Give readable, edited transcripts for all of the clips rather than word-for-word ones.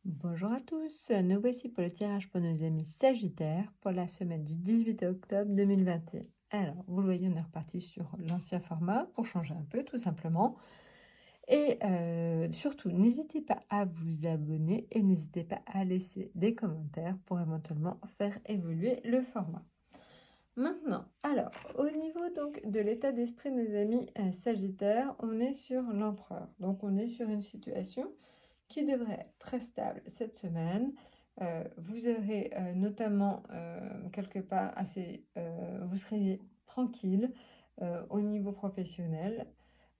Bonjour à tous, nous voici pour le tirage pour nos amis Sagittaires pour la semaine du 18 octobre 2021. Alors, vous le voyez, on est reparti sur l'ancien format pour changer un peu, tout simplement. Et surtout, n'hésitez pas à vous abonner et n'hésitez pas à laisser des commentaires pour éventuellement faire évoluer le format. Maintenant, alors, au niveau donc de l'état d'esprit de nos amis Sagittaires, on est sur l'empereur. Donc, on est sur une situation qui devrait être très stable cette semaine. Vous aurez notamment quelque part vous serez tranquille au niveau professionnel.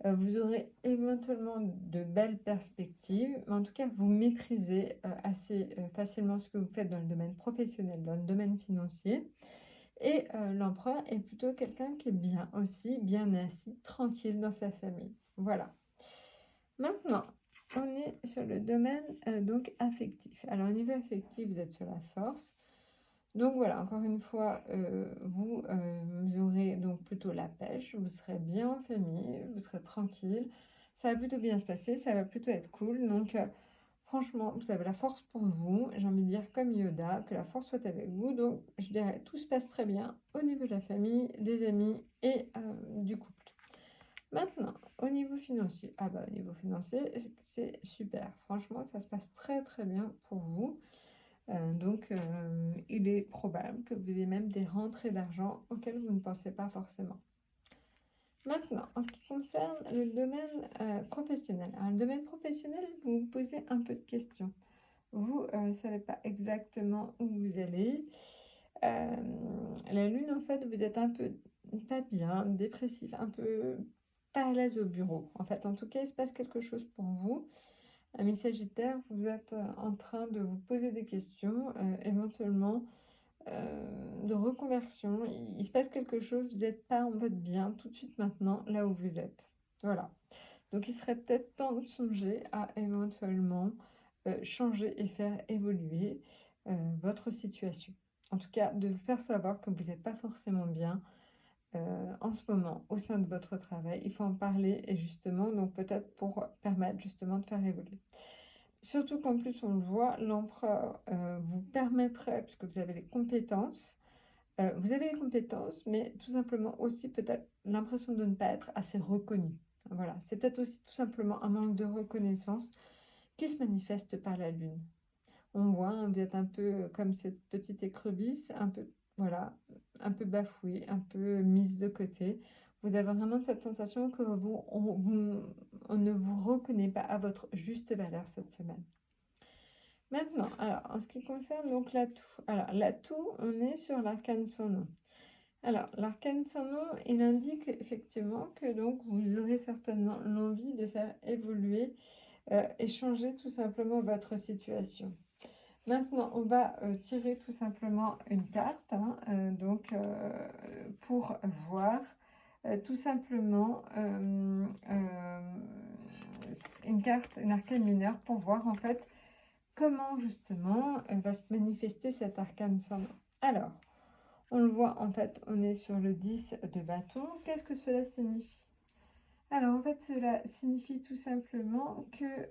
Vous aurez éventuellement de belles perspectives, mais en tout cas, vous maîtrisez assez facilement ce que vous faites dans le domaine professionnel, dans le domaine financier. Et l'empereur est plutôt quelqu'un qui est bien aussi, bien assis, tranquille dans sa famille. Voilà. Maintenant, on est sur le domaine donc affectif. Alors au niveau affectif, vous êtes sur la force. Donc voilà, encore une fois, vous aurez donc plutôt la pêche, vous serez bien en famille, vous serez tranquille, ça va plutôt bien se passer, ça va plutôt être cool. Donc franchement, vous avez la force pour vous. J'ai envie de dire comme Yoda, que la force soit avec vous. Donc je dirais tout se passe très bien au niveau de la famille, des amis et du couple. Maintenant, au niveau financier, au niveau financier, c'est super. Franchement, ça se passe très très bien pour vous. Il est probable que vous ayez même des rentrées d'argent auxquelles vous ne pensez pas forcément. Maintenant, en ce qui concerne le domaine professionnel. Alors, le domaine professionnel, vous vous posez un peu de questions. Vous ne savez pas exactement où vous allez. La lune, en fait, vous êtes un peu pas bien, dépressif, un peu pas à l'aise au bureau. En fait, en tout cas, il se passe quelque chose pour vous. Ami Sagittaire, vous êtes en train de vous poser des questions, éventuellement de reconversion. Il se passe quelque chose, vous n'êtes pas en votre bien tout de suite maintenant, là où vous êtes. Voilà. Donc, il serait peut-être temps de songer à éventuellement changer et faire évoluer votre situation. En tout cas, de vous faire savoir que vous n'êtes pas forcément bien en ce moment au sein de votre travail. Il faut en parler et justement, donc peut-être pour permettre justement de faire évoluer. Surtout qu'en plus, on le voit, l'empereur vous permettrait, puisque vous avez les compétences, mais tout simplement aussi peut-être l'impression de ne pas être assez reconnu. Voilà, c'est peut-être aussi tout simplement un manque de reconnaissance qui se manifeste par la lune. On voit, hein, vous êtes un peu comme cette petite écrevisse, un peu, voilà, un peu bafouée, un peu mise de côté. Vous avez vraiment cette sensation que on ne vous reconnaît pas à votre juste valeur cette semaine. Maintenant, alors, en ce qui concerne donc l'atout. Alors, l'atout, on est sur l'arcane sans nom. Alors, l'arcane sans nom, il indique effectivement que donc vous aurez certainement l'envie de faire évoluer et changer tout simplement votre situation. Maintenant, on va tirer tout simplement une carte, hein, pour voir tout simplement une carte, une arcane mineure, pour voir en fait comment justement va se manifester cet arcane sans nom. Alors, on le voit en fait, on est sur le 10 de bâton. Qu'est-ce que cela signifie? Alors en fait, cela signifie tout simplement que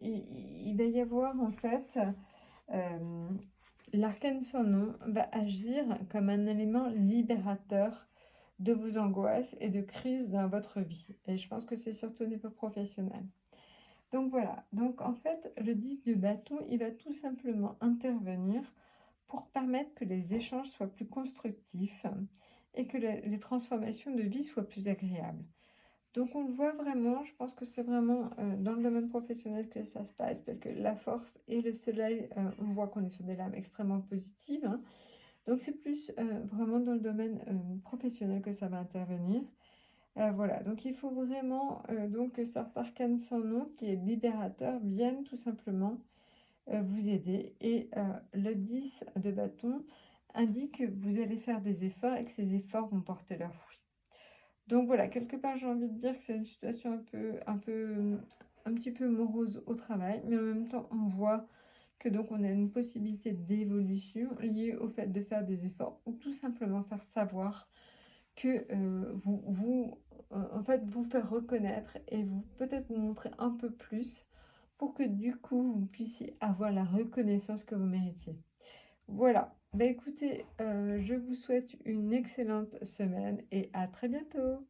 il va y avoir en fait euh, l'arcane sans nom va agir comme un élément libérateur de vos angoisses et de crises dans votre vie. Et je pense que c'est surtout au niveau professionnel. Donc voilà, donc en fait, le 10 de bâton, il va tout simplement intervenir pour permettre que les échanges soient plus constructifs et que les transformations de vie soient plus agréables. Donc on le voit vraiment, je pense que c'est vraiment dans le domaine professionnel que ça se passe, parce que la force et le soleil, on voit qu'on est sur des lames extrêmement positives, hein. Donc c'est plus vraiment dans le domaine professionnel que ça va intervenir. Voilà, donc il faut vraiment donc que cet arcane sans nom, qui est libérateur, vienne tout simplement vous aider. Et le 10 de bâton indique que vous allez faire des efforts et que ces efforts vont porter leurs fruits. Donc voilà, quelque part, j'ai envie de dire que c'est une situation un petit peu morose au travail, mais en même temps, on voit que donc on a une possibilité d'évolution liée au fait de faire des efforts ou tout simplement faire savoir que en fait, vous faire reconnaître et vous peut-être vous montrer un peu plus pour que du coup, vous puissiez avoir la reconnaissance que vous méritiez. Voilà, bah écoutez, je vous souhaite une excellente semaine et à très bientôt.